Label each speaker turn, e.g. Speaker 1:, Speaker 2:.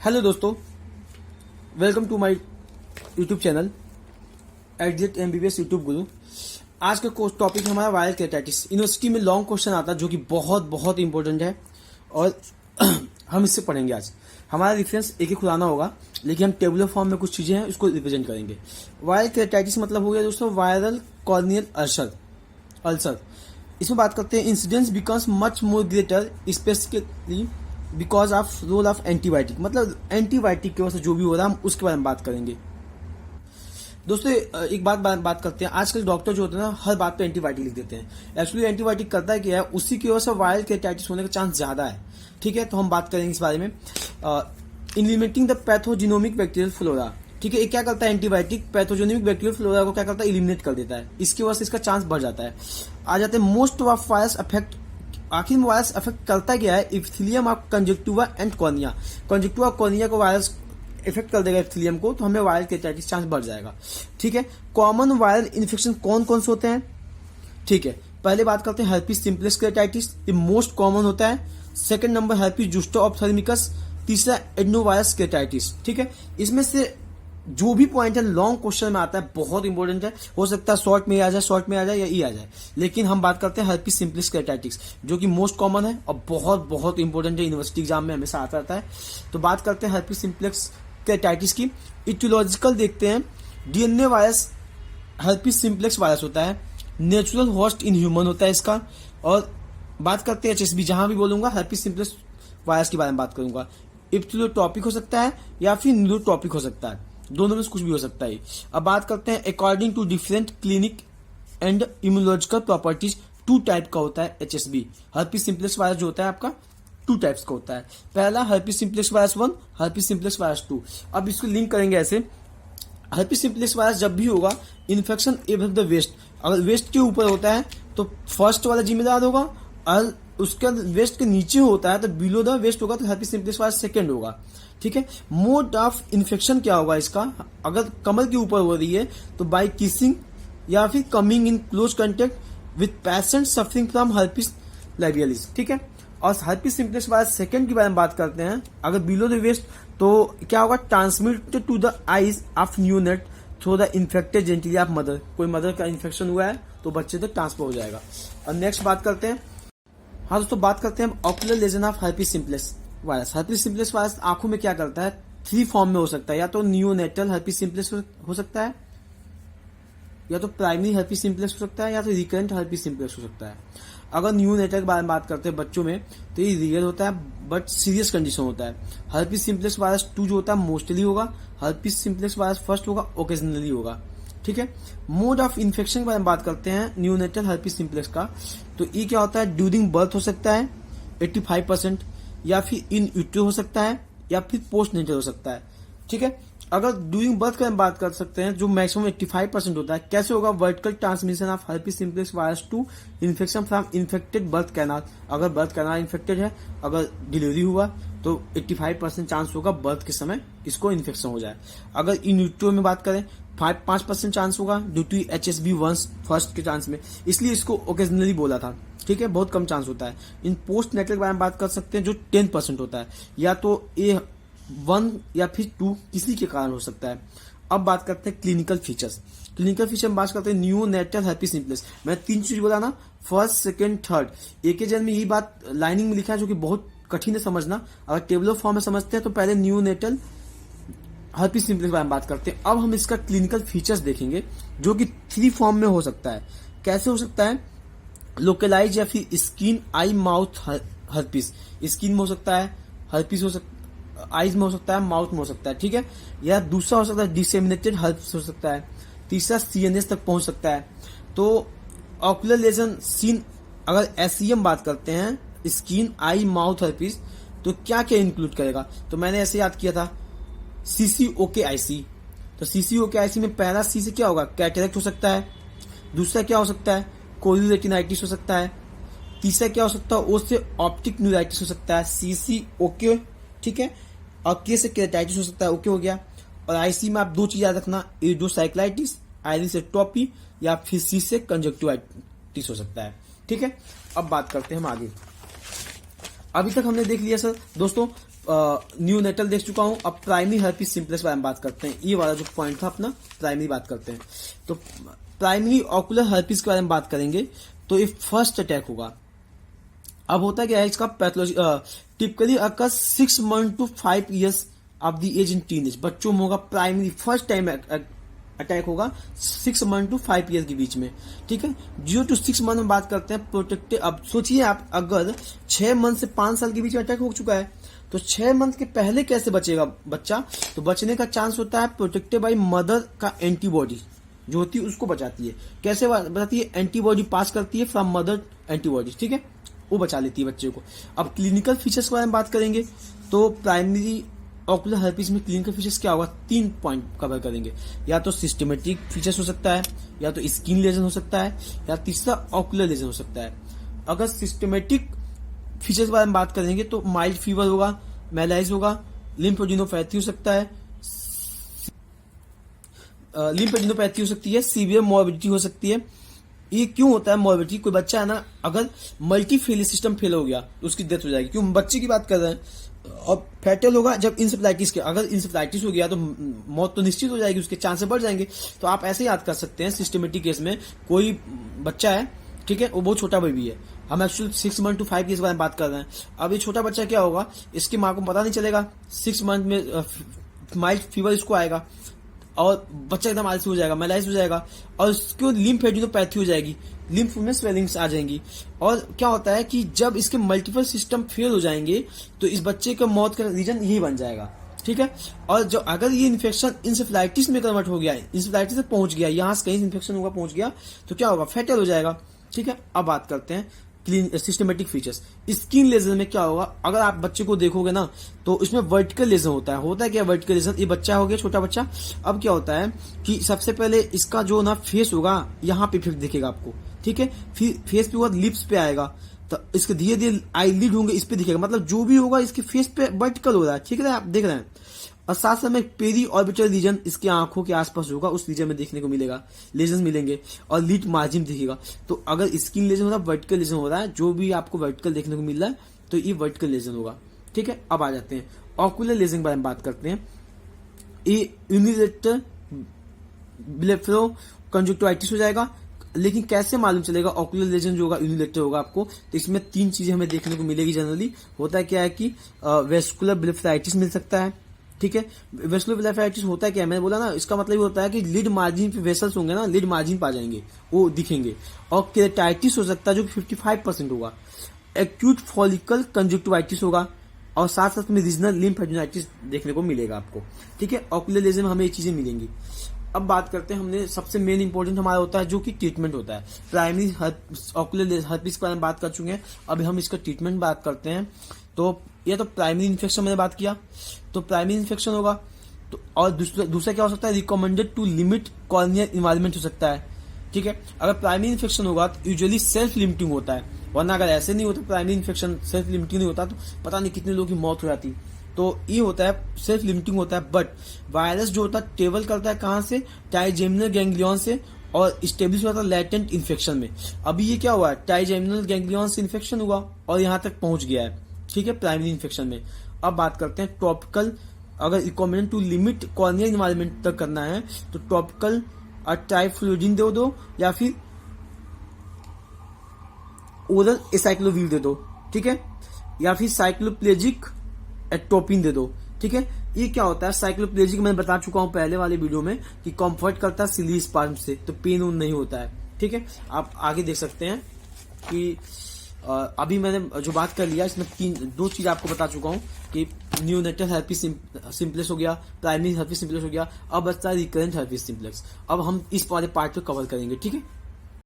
Speaker 1: Hello दोस्तों, welcome to my YouTube channel @MBBS YouTube guru. आज का टॉपिक हमारा वायरल केटाइटिस। यूनिवर्सिटी में लॉन्ग क्वेश्चन आता है जो कि बहुत बहुत इंपॉर्टेंट है और हम इससे पढ़ेंगे। आज हमारा रेफरेंस एक ही खुलाना होगा, लेकिन हम टेबुलर फॉर्म में कुछ चीजें हैं उसको रिप्रेजेंट करेंगे। वायरल केटाइटिस मतलब हो गया दोस्तों वायरल कॉर्नियल अल्सर। इसमें बात करते हैं incidence becomes much more greater specifically because of role of antibiotic. मतलब एंटीबायोटिक की वजह से जो भी हो रहा है हम उसके बारे में बात करेंगे। दोस्तों एक बात करते हैं। आजकल डॉक्टर जो होते हैं ना, हर बात पे एंटीबायोटिक लिख देते हैं। एक्चुअली एंटीबायोटिक करता है क्या है, उसी की वजह से वायरल केटाइटिस होने का चांस ज्यादा है। ठीक है, तो हम बात करेंगे इस बारे में। In limiting the pathogenomic bacterial flora. ठीक है, ये क्या करता है एंटीबायोटिक, पैथोजेनिक बैक्टीरियल फ्लोरा को क्या करता है, इलिमिनेट कर देता है। इसकी वजह से इसका चांस बढ़ जाता है। आ जाते हैं मोस्ट ऑफ वायरस अफेक्ट। आखिर में वायरस अफेक्ट करता क्या है, epithelium of conjunctiva and cornea. Conjunctiva cornea को वायरस इफेक्ट कर देगा इप्थिलियम को, तो हमें वायरल केटाइटिस चांस बढ़ जाएगा। ठीक है, कॉमन वायरल इन्फेक्शन कौन कौन से होते हैं। ठीक है, पहले बात करते हैं herpes simplex केटाइटिस, ये मोस्ट कॉमन होता है। Second number herpes zoster ophthalmicus, तीसरा एडनोवायरस केटाइटिस। ठीक है, इसमें से जो भी पॉइंट है लॉन्ग क्वेश्चन में आता है, बहुत इंपॉर्टेंट है। हो सकता है शॉर्ट में आ जाए या ई आ जाए, लेकिन हम बात करते हैं herpes simplex केटाइटिस जो कि मोस्ट कॉमन है और बहुत बहुत इंपॉर्टेंट है, यूनिवर्सिटी एग्जाम में हमेशा आता रहता है। तो बात करते हैं herpes simplex केटाइटिस की। इटियोलॉजिकल देखते हैं, DNA virus herpes simplex virus होता है, नेचुरल होस्ट इन ह्यूमन होता है इसका। और बात करते हैं HSV, जहां भी बोलूंगा herpes simplex वायरस के बारे में बात करूंगा। इप्सिलोटॉपिक हो सकता है या फिर न्यूरोटॉपिक हो सकता है, दोनों में से कुछ भी हो सकता है। अब बात करते हैं according to different clinic and immunological properties, 2 type का होता है HSV। herpes simplex वायरस जो होता है आपका 2 टाइप्स का होता है। पहला herpes simplex virus 1, herpes simplex virus 2। अब इसको लिंक करेंगे ऐसे, herpes simplex वायरस जब भी होगा इन्फेक्शन एबव द वेस्ट, अगर वेस्ट के ऊपर होता है तो फर्स्ट वाला जिम्मेदार होगा, और उसके वेस्ट के नीचे होता है तो बिलो द वेस्ट होगा तो herpes simplex वायरस सेकेंड होगा। ठीक है, मोड ऑफ इन्फेक्शन क्या होगा इसका, अगर कमर के ऊपर हो रही है तो बाय किसिंग या फिर coming in close contact with patient suffering from herpes labialis। ठीक है, और herpes simplex वायरस सेकेंड के बारे में बात करते हैं। अगर बिलो द वेस्ट तो क्या होगा, transmitted to the eyes of neonate through the infected genitalia of mother. कोई मदर का इन्फेक्शन हुआ है तो बच्चे तक ट्रांसफर हो जाएगा। और नेक्स्ट बात करते हैं, हाँ दोस्तों बात करते हैं ocular lesion of herpes simplex virus. herpes simplex virus आंखों में क्या करता है, 3 फॉर्म में हो सकता है। या तो नियोनेटल herpes simplex हो सकता है, या तो प्राइमरी herpes simplex हो सकता है, या तो रिकरेंट herpes simplex हो सकता है। अगर नियोनेटल के बारे में बात करते हैं बच्चों में, तो ये रियल होता है बट सीरियस कंडीशन होता है। herpes simplex वायरस 2 जो होता है मोस्टली होगा, herpes simplex वायरस फर्स्ट होगा, ओकेजनली होगा। ठीक है, मोड ऑफ इन्फेक्शन के बारे में बात करते हैं नियोनेटल herpes simplex का, तो ये क्या होता है, ड्यूरिंग बर्थ हो सकता है 85%, या फिर इन यूट्रो हो सकता है, या फिर पोस्ट नेटल हो सकता है। ठीक है, अगर ड्यूरिंग बर्थ का बात कर सकते हैं जो मैक्सिमम 85% होता है। कैसे होगा, vertical transmission of herpes simplex virus to infection from infected birth canal. अगर बर्थ कैनाल इन्फेक्टेड है, अगर डिलीवरी हुआ तो 85% चांस होगा बर्थ के समय इसको इन्फेक्शन हो जाए। अगर इन यूट्रो में बात करें 5% चांस होगा due to HSV once first के चांस में, इसलिए इसको ओकेजनली बोला था। ठीक है, बहुत कम चांस होता है। इन पोस्ट नेटल के बारे में बात कर सकते हैं जो 10% होता है, या तो A1 या फिर 2 किसी के कारण हो सकता है। अब बात करते हैं क्लिनिकल फीचर्स। क्लिनिकल फीचर में बात करते हैं नियोनेटल herpes simplex। मैं 3 चीज बोला ना, फर्स्ट सेकेंड थर्ड, एक ही जन में यही बात लाइनिंग में लिखा है जो कि बहुत कठिन है समझना। अगर टेबुलर फॉर्म में समझते हैं तो पहले नियोनेटल herpes simplex के बारे में बात करते हैं। अब हम इसका क्लिनिकल फीचर्स देखेंगे जो कि 3 फॉर्म में हो सकता है। कैसे हो सकता है, लोकलाइज या फिर स्किन आई माउथ herpes, स्किन में हो सकता है, herpes हो सकता है, आईज में हो सकता है, माउथ में हो सकता है। ठीक है, या दूसरा हो सकता है डिसेमिनेटेड herpes हो सकता है, तीसरा CNS तक पहुंच सकता है। तो ऑक्यूलर लेजन सीन, अगर SEM बात करते हैं स्किन आई माउथ herpes, तो क्या क्या इंक्लूड करेगा, तो मैंने ऐसे याद किया था CCOKIC। तो CCOKIC में पहला C से क्या होगा, कैटरेक्ट हो सकता है, दूसरा क्या हो सकता है, कोरियल रेटिनाइटिस हो सकता है, तीसरा क्या हो सकता है, O से ऑप्टिक न्यूराइटिस हो सकता है, CCOK। ठीक है, और K से केराटाइटिस हो सकता है, ओके हो गया। और IC में आप 2 चीज याद रखना, एडोसाइक्लाइटिस, आइरिस एटोपी, या फिर C से कंजक्टिवाइटिस हो सकता है। ठीक है, अब बात करते हैं हम आगे। अभी तक हमने देख लिया सर दोस्तों न्यू नेटल देख चुका हूं, अब प्राइमरी हर्पिस सिम्प्लेक्स बारे में बात करते हैं। ये वाला जो पॉइंट था अपना प्राइमरी बात करते हैं। तो प्राइमरी ऑकुलर हर्पिस के बारे में बात करेंगे तो ये फर्स्ट अटैक होगा। अब होता क्या है इसका pathology, typically occur 6 month to 5 years of the age in teenage. बच्चों में होगा प्राइमरी फर्स्ट टाइम अटैक होगा 6 मंथ टू 5 ईयर के बीच में, ठीक है। 0 to 6 मंथ में बात करते हैं प्रोटेक्टिव। अब सोचिए आप, अगर 6 मंथ से 5 साल के बीच में अटैक हो चुका है तो 6 मंथ के पहले कैसे बचेगा बच्चा? तो बचने का चांस होता है प्रोटेक्टेड बाई मदर का एंटीबॉडी जो होती है उसको बचाती है। कैसे बचाती है? एंटीबॉडी पास करती है फ्रॉम मदर एंटीबॉडी, ठीक है, वो बचा लेती है बच्चे को। अब क्लिनिकल फीचर्स के बारे में बात करेंगे तो प्राइमरी ऑकुलर हर्पिस में क्लिनिकल फीचर्स क्या होगा? 3 पॉइंट कवर करेंगे। या तो सिस्टमेटिक फीचर्स हो सकता है, या तो स्किन लेजन हो सकता है, या तीसरा ऑकुलर लेजन हो सकता है। अगर सिस्टमेटिक फीचर्स के बारे में बात करेंगे तो माइल्ड फीवर होगा, मैलाइज होगा, लिम्फोडिनोपैथी हो सकता है, लिम्फोडिनोपैथी हो सकती है, सीवियर मॉर्बिडिटी हो सकती है। ये क्यों होता है मॉर्बिडिटी? कोई बच्चा है ना, अगर मल्टीफेली सिस्टम फेल हो गया तो उसकी डेथ हो जाएगी। क्यों बच्चे की बात कर रहे हैं? और फैटल होगा जब इंसेफ्लाइटिस के, अगर इंसेफ्लाइटिस हो गया तो मौत तो निश्चित हो जाएगी, उसके चांसेस बढ़ जाएंगे। तो आप ऐसे याद कर सकते हैं सिस्टमेटिक केस में कोई बच्चा है, ठीक है, वो बहुत छोटा बेबी है, हम एक्चुअली 6 मंथ टू 5 ईयर्स के बारे में बात कर रहे हैं। अब ये छोटा बच्चा क्या होगा, इसकी माँ को पता नहीं चलेगा, 6 मंथ में माइल्ड फीवर इसको आएगा और बच्चा एकदम आलसी हो जाएगा, मैलाइज हो जाएगा, और उसको लिम्फोडिनोपैथी हो जाएगी, लिम्फ में स्वेलिंग्स आ जाएंगी। और क्या होता है कि जब इसके मल्टीपल सिस्टम फेल हो जाएंगे तो इस बच्चे का मौत का रीजन यही बन जाएगा, ठीक है। और जो अगर ये इन्फेक्शन इंसेफ्लाइटिस में कन्वर्ट हो गया है, इंसेफ्लाइटिस से पहुंच गया, यहां से कहीं इन्फेक्शन होगा पहुंच गया, तो क्या होगा? फैटल हो जाएगा, ठीक है। अब बात करते हैं सिस्टमेटिक फीचर्स। स्किन लेजन में क्या होगा? अगर आप बच्चे को देखोगे ना तो इसमें वर्टिकल लेजन होता है क्या वर्टिकल लेजन? ये बच्चा हो गया, छोटा बच्चा। अब क्या होता है कि सबसे पहले इसका जो ना फेस होगा यहाँ पे फिर दिखेगा आपको, ठीक है, फिर फेस पे होगा, लिप्स पे आएगा, तो इसके धीरे धीरे आईलिड होंगे, इस पे दिखेगा, मतलब जो भी होगा इसके फेस पे वर्टिकल हो रहा है, ठीक है, आप देख रहे हैं। और साथ साथ में पेरी ऑर्बिटल रीजन इसके आंखों के आसपास होगा, उस रीजन में देखने को मिलेगा, लेजन मिलेंगे, और लिड मार्जिन दिखेगा। तो अगर स्किन लेजन हो रहा है, वर्टिकल लेजन हो रहा है, जो भी आपको वर्टिकल देखने को मिल रहा है तो ये वर्टिकल लेजन होगा, ठीक है। अब आ जाते हैं ऑकुलर लेजन के बारे में बात करते हैं। ये यूनिलेटरल ब्लेफरो कंजक्टिवाइटिस हो जाएगा। लेकिन कैसे मालूम चलेगा ऑकुलर लेजन जो होगा यूनिलेटरल होगा आपको? तो इसमें 3 चीजें हमें देखने को मिलेगी जनरली। होता है क्या है कि वेस्कुलर ब्लेफराइटिस मिल सकता है, ठीक है। वेस्कुलर ब्लेफराइटिस होता है क्या? मैंने बोला ना, इसका मतलब ये होता है कि लिड मार्जिन पे वेसल्स होंगे ना, लिड मार्जिन पा जाएंगे, वो दिखेंगे। और केरेटाइटिस हो सकता है जो 55% होगा। एक्यूट फॉलिकल कंजक्टिवाइटिस होगा, और साथ साथ में रीजनल लिम्फेडिनाइटिस देखने को मिलेगा आपको, ठीक है। ऑकुलर लेजन में हमें ये चीजें मिलेंगी। अब बात करते हैं, हमने सबसे मेन इंपॉर्टेंट हमारा होता है जो कि ट्रीटमेंट होता है। प्राइमरी ऑकुलर हर्पिस के बारे में बात कर चुके हैं, अब हम इसका ट्रीटमेंट बात करते हैं। तो ये तो प्राइमरी इन्फेक्शन मैंने बात किया, तो प्राइमरी इन्फेक्शन होगा तो, और दूसरा क्या हो सकता है? Recommended to limit corneal environment हो सकता है, ठीक है। अगर प्राइमरी इन्फेक्शन होगा तो यूजुअली सेल्फ लिमिटिंग होता है, वरना अगर ऐसे नहीं होता, प्राइमरी इन्फेक्शन सेल्फ लिमिटिंग नहीं होता तो पता नहीं कितने लोगों की मौत हो जाती। तो ये होता है सेल्फ लिमिटिंग होता है। बट वायरस जो होता है ट्रेवल करता है कहां से? ट्राइजेमिनल गैंग्लियन से, और स्टेब्लिश होता है लैटेंट इन्फेक्शन में। अभी ये क्या हुआ है? ट्राइजेमिनल गैंग्लियन से इन्फेक्शन हुआ और यहां तक पहुंच गया है, ठीक है, प्राइमरी इन्फेक्शन में। अब बात करते हैं टॉपिकल। अगर recommended to limit corneal environment तक करना है तो टॉपिकल ट्राइफ्लोडिन दे दो, या फिर ओरल एसाइक्लोविर दे दो, ठीक है, या फिर साइक्लोप्लेजिक एट्रोपिन दे दो, ठीक है। ये क्या होता है? साइक्लोप्लेजिक मैंने बता चुका हूं पहले वाले वीडियो में कि कंफर्ट करता है सिली स्पार्म से, तो पेन उन नहीं होता है, ठीक है। आप आगे देख सकते हैं कि अभी मैंने जो बात कर लिया इसमें 2 चीज आपको बता चुका हूं कि न्यूनेटल हर्पिस सिम्प्लेक्स हो गया, प्राइमरी हर्पिस सिम्प्लेक्स हो गया, अब बचता है रिकरेंट हर्पिस सिम्प्लेक्स। अब हम इस वाले पार्ट को कवर करेंगे, ठीक है।